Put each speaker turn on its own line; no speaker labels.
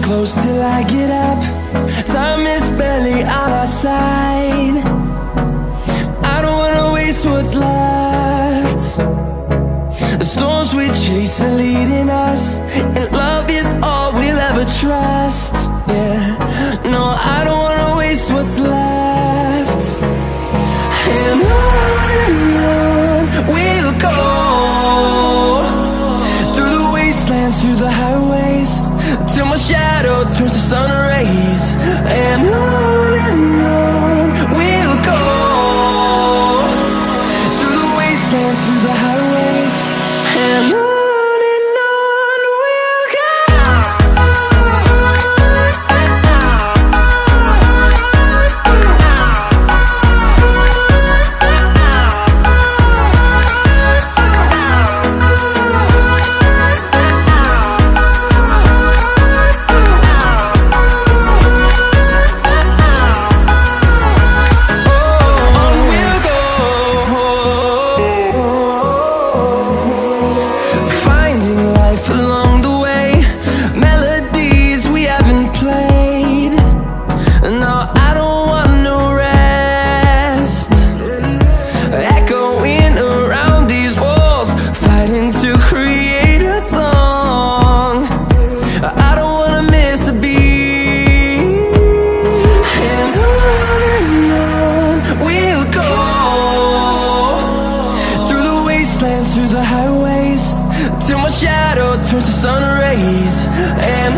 Close till I get up. Time is barely on our side. I don't wanna waste what's left. The storms we chase are leading us, and love is all we'll ever trust. Yeah, no, I don't wanna waste what's left. And on we'll go, through the wastelands, through the highways, till my shadow turns to sun rays. And on we'll go, through the wastelands, through the highways, and on we'll go. Through the highways, till my shadow turns to sun rays. And